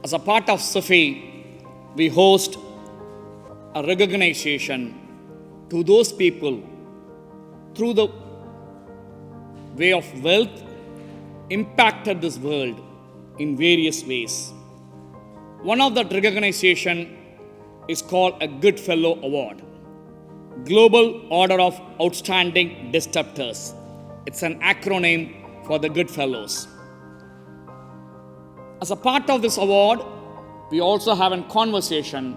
As a part of SIFI, we host a recognition to those people through the way of wealth impacted this world in various ways. One of that recognition is called a Good Fellow Award, Global Order of Outstanding Disruptors. It's an acronym for the Good Fellows. As a part of this award, we also have a conversation,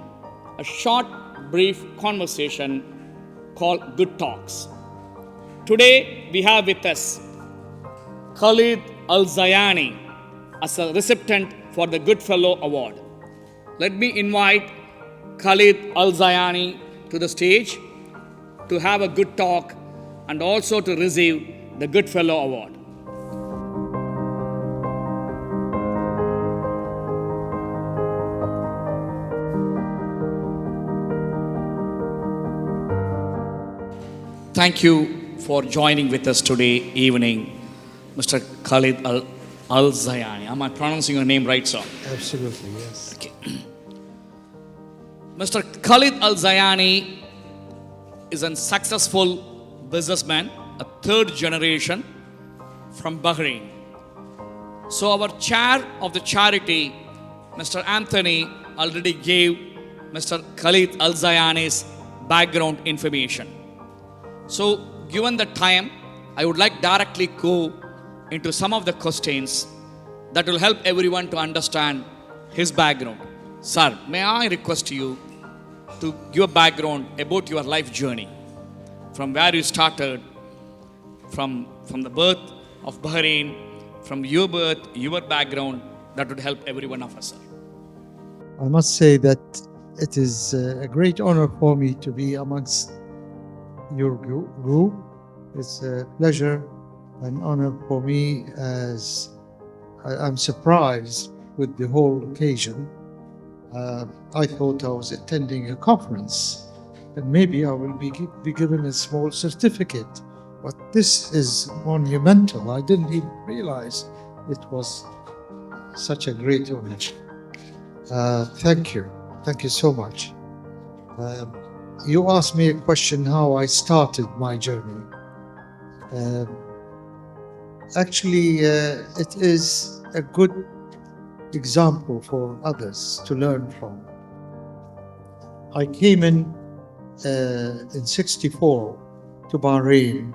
a short, brief conversation called Good Talks. Today, we have with us Khalid Al Zayani as a recipient for the Good Fellow Award. Let me invite Khalid Al Zayani to the stage to have a good talk and also to receive the Good Fellow Award. Thank you for joining with us today evening, Mr. Khalid Al Zayani. Am I pronouncing your name right, sir? Absolutely, yes. Okay. Mr. Khalid Al Zayani is a successful businessman, a third generation from Bahrain. So our chair of the charity, Mr. Anthony, already gave Mr. Khalid Al Zayani's background information. So given the time, I would like directly go into some of the questions that will help everyone to understand his background. Sir, may I request you to give a background about your life journey, from where you started, from the birth of Bahrain, from your birth, your background, that would help every one of us, sir. I must say that it is a great honor for me to be amongst your group. It's a pleasure and honor for me, as I'm surprised with the whole occasion. I thought I was attending a conference and maybe I will be given a small certificate, but this is monumental. I didn't even realize it was such a great honor. Thank you so much. You asked me a question how I started my journey. Actually, it is a good example for others to learn from. I came in '64 to Bahrain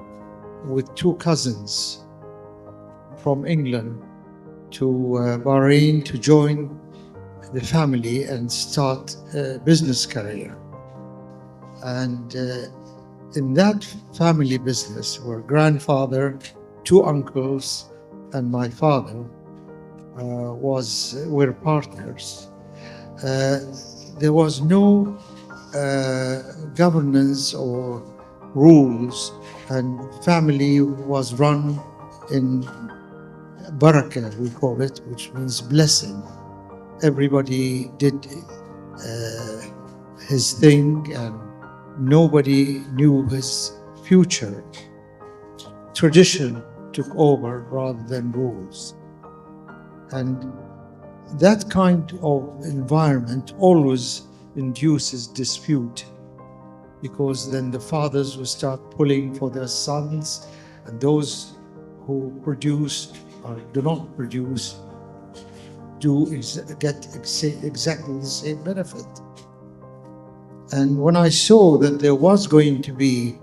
with two cousins from England to Bahrain to join the family and start a business career. And in that family business were grandfather, two uncles, and my father were partners. There was no governance or rules, and family was run in barakah, we call it, which means blessing. Everybody did his thing and nobody knew his future. Tradition took over rather than rules. And that kind of environment always induces dispute, because then the fathers will start pulling for their sons, and those who produce or do not produce get exactly the same benefit. And when I saw that there was going to be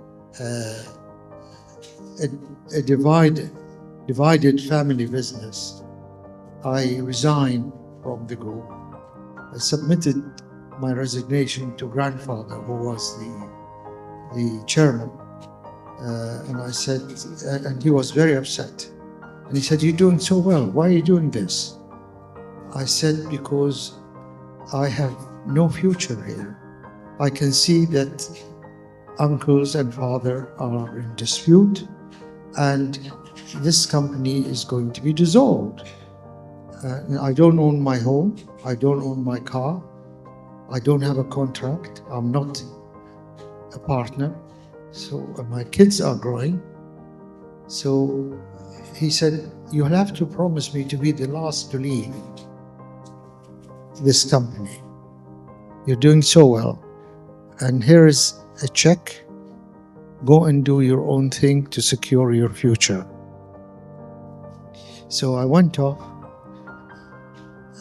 a divided family business, I resigned from the group. I submitted my resignation to grandfather, who was the chairman, and I said, and he was very upset. And he said, "You're doing so well. Why are you doing this?" I said, "Because I have no future here. I can see that uncles and father are in dispute, and this company is going to be dissolved. I don't own my home, I don't own my car, I don't have a contract, I'm not a partner, so my kids are growing." So he said, "You'll have to promise me to be the last to leave." this company. You're doing so well. And here is a check. Go and do your own thing to secure your future. So I went off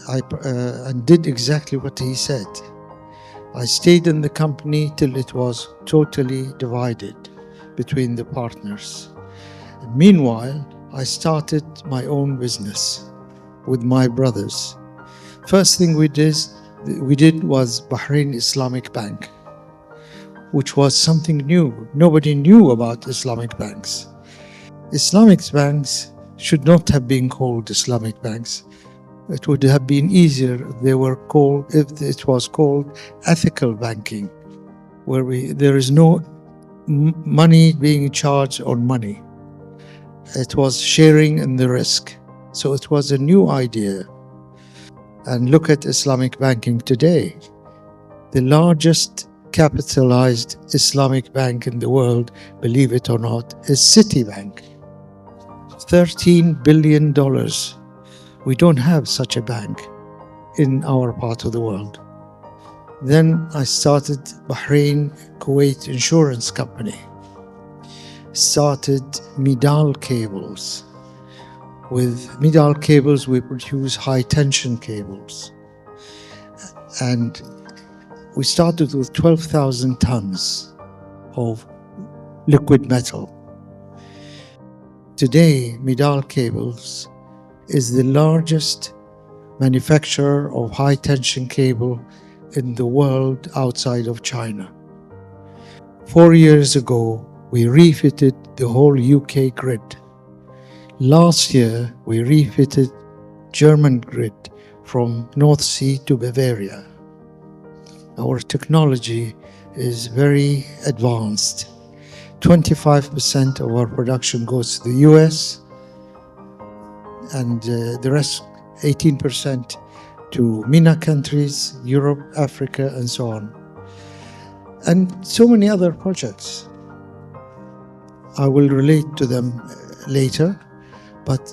and did exactly what he said. I stayed in the company till it was totally divided between the partners. And meanwhile, I started my own business with my brothers. First thing we did was Bahrain Islamic Bank, which was something new. Nobody knew about Islamic banks. Islamic banks should not have been called Islamic banks. It would have been easier if it was called ethical banking, where there is no money being charged on money. It was sharing in the risk. So it was a new idea. And look at Islamic banking today. The largest capitalized Islamic bank in the world, believe it or not, is Citibank. $13 billion. We don't have such a bank in our part of the world. Then I started Bahrain Kuwait Insurance Company. Started Midal cables. With Midal cables, we produce high tension cables. And we started with 12,000 tons of liquid metal. Today, Midal Cables is the largest manufacturer of high tension cable in the world outside of China. 4 years ago, we refitted the whole UK grid. Last year, we refitted German grid from North Sea to Bavaria. Our technology is very advanced. 25% of our production goes to the US, and the rest, 18%, to MENA countries, Europe, Africa, and so on. And so many other projects. I will relate to them later, but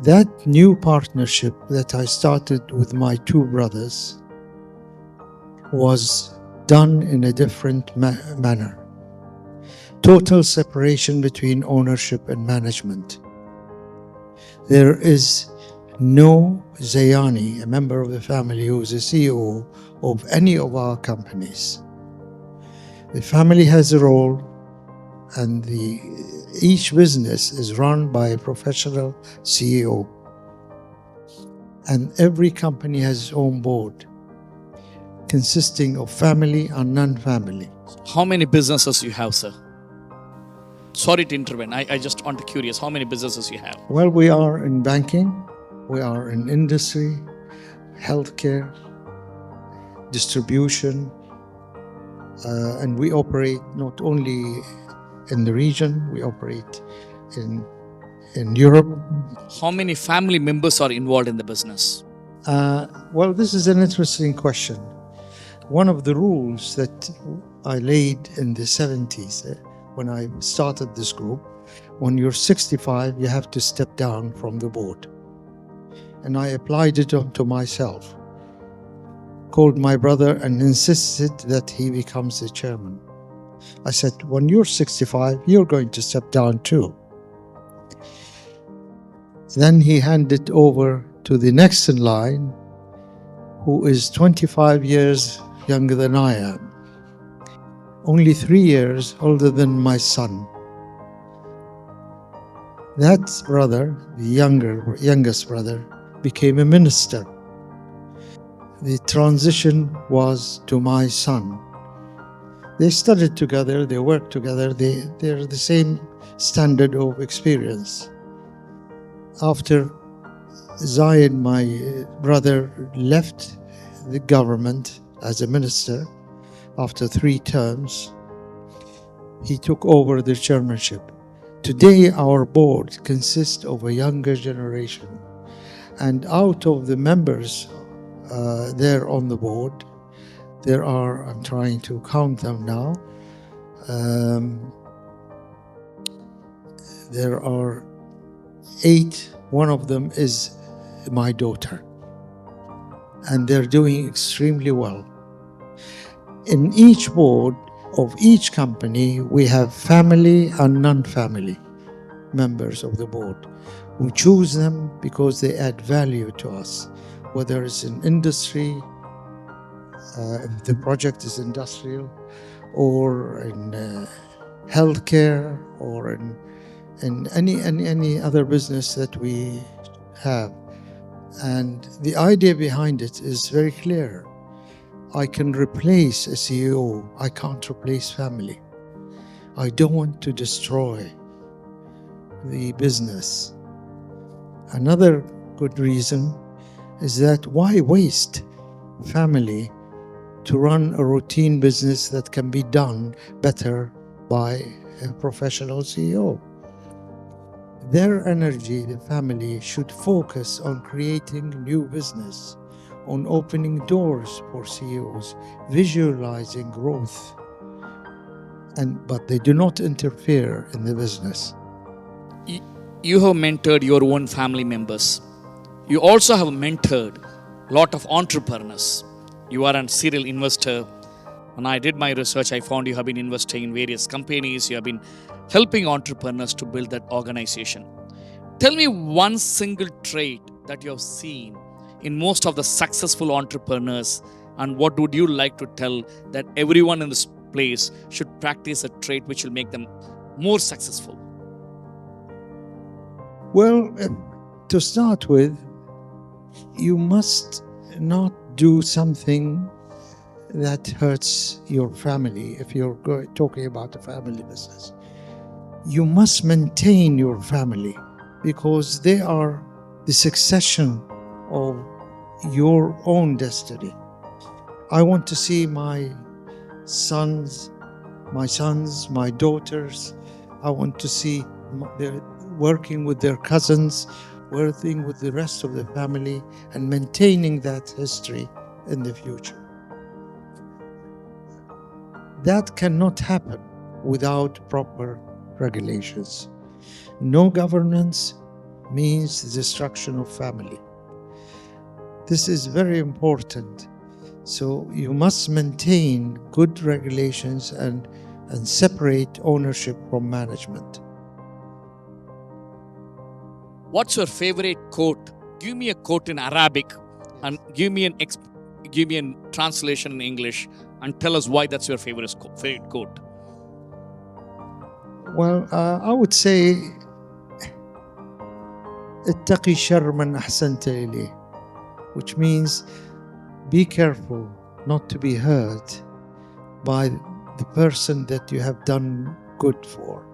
that new partnership that I started with my two brothers was done in a different manner. Total separation between ownership and management. There is no Zayani, a member of the family, who is a CEO of any of our companies. The family has a role, and each business is run by a professional CEO. And every company has its own board, consisting of family and non-family. How many businesses you have, sir? Sorry to intervene. I just want to curious. How many businesses you have? Well, we are in banking, we are in industry, healthcare, distribution, and we operate not only in the region, we operate in Europe. How many family members are involved in the business? Well, this is an interesting question. One of the rules that I laid in the 70s, when I started this group, when you're 65, you have to step down from the board. And I applied it to myself, called my brother and insisted that he becomes the chairman. I said, when you're 65, you're going to step down too. Then he handed over to the next in line, who is 25 years younger than I am, only 3 years older than my son. That brother, the youngest brother, became a minister. The transition was to my son. They studied together, they worked together, they're the same standard of experience. After Zayn, my brother, left the government as a minister, after 3 terms, he took over the chairmanship. Today, our board consists of a younger generation. And out of the members there on the board, there are, I'm trying to count them now, there are 8. One of them is my daughter. and they're doing extremely well. In each board of each company, we have family and non-family members of the board. We choose them because they add value to us, whether it's in industry, if the project is industrial, or in healthcare, or in any other business that we have. And the idea behind it is very clear. I can replace a CEO. I can't replace family. I don't want to destroy the business. Another good reason is that why waste family to run a routine business that can be done better by a professional CEO? Their energy, the family, should focus on creating new business, on opening doors for CEOs, visualizing growth, but they do not interfere in the business. You have mentored your own family members. You also have mentored a lot of entrepreneurs. You are a serial investor. When I did my research, I found you have been investing in various companies. You have been helping entrepreneurs to build that organization. Tell me one single trait that you have seen in most of the successful entrepreneurs, and what would you like to tell that everyone in this place should practice a trait which will make them more successful? Well, to start with, you must not do something that hurts your family. If you're talking about a family business, you must maintain your family, because they are the succession of your own destiny. I want to see my sons, my daughters. I want to see them working with their cousins, working with the rest of the family, and maintaining that history in the future. That cannot happen without proper regulations. No governance means the destruction of family. This is very important. So you must maintain good regulations and separate ownership from management. What's your favorite quote? Give me a quote in Arabic and give me a translation in English, and tell us why that's your favorite quote. Well, I would say, اتقي شر من أحسنت إليه, which means be careful not to be hurt by the person that you have done good for.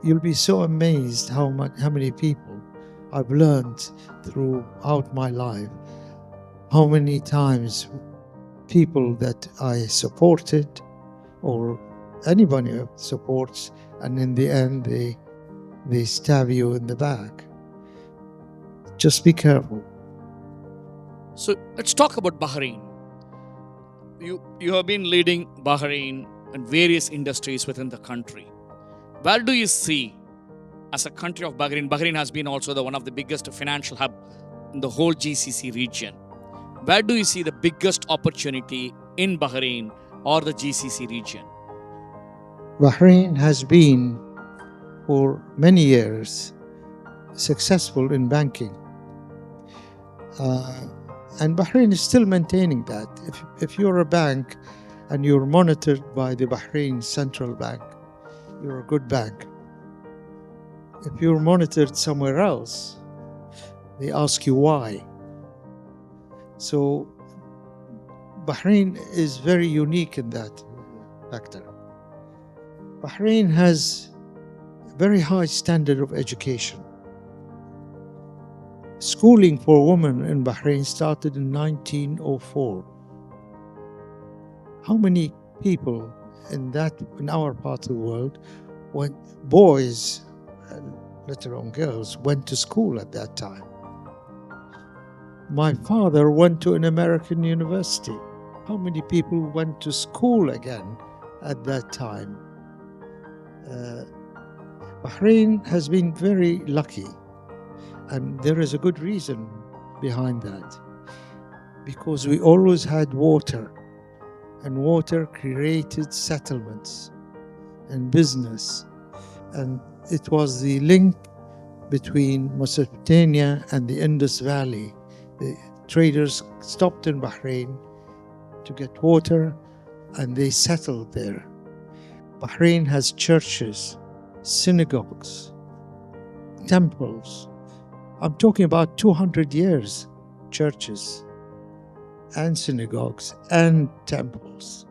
You'll be so amazed how many people I've learned throughout my life, how many times people that I supported or anybody supports, and in the end they stab you in the back. Just be careful. So let's talk about Bahrain. You have been leading Bahrain and various industries within the country. Where do you see, as a country of Bahrain, Bahrain has been also one of the biggest financial hub in the whole GCC region. Where do you see the biggest opportunity in Bahrain or the GCC region? Bahrain has been, for many years, successful in banking. And Bahrain is still maintaining that. If you're a bank and you're monitored by the Bahrain Central Bank, you're a good bank. If you're monitored somewhere else, they ask you why. So Bahrain is very unique in that factor. Bahrain has a very high standard of education. Schooling for women in Bahrain started in 1904. How many people in our part of the world, when boys, let alone girls, went to school at that time? My father went to an American university. How many people went to school again at that time? Bahrain has been very lucky, and there is a good reason behind that. because we always had water, and water created settlements and business, and it was the link between Mesopotamia and the Indus Valley. The traders stopped in Bahrain to get water, and they settled there. Bahrain has churches, synagogues, temples. I'm talking about 200 years, churches and synagogues and temples.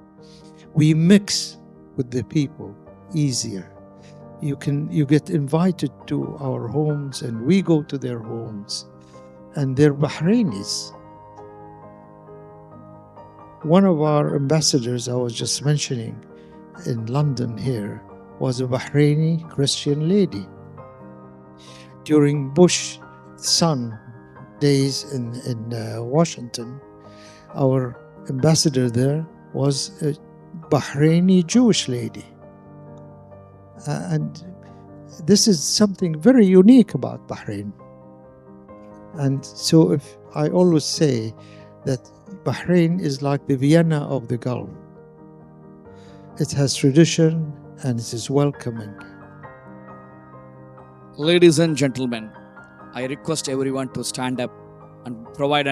We mix with the people easier. You get invited to our homes, and we go to their homes, and they're Bahrainis. One of our ambassadors I was just mentioning in London here was a Bahraini Christian lady. During Bush son days in Washington, our ambassador there was a Bahraini Jewish lady. And this is something very unique about Bahrain. And so if I always say that Bahrain is like the Vienna of the Gulf. It has tradition and it is welcoming. Ladies and gentlemen, I request everyone to stand up and provide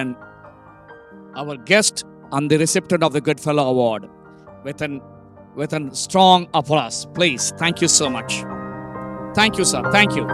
our guest and the recipient of the Goodfellow Award with a strong applause. Please, thank you so much. Thank you, sir. Thank you.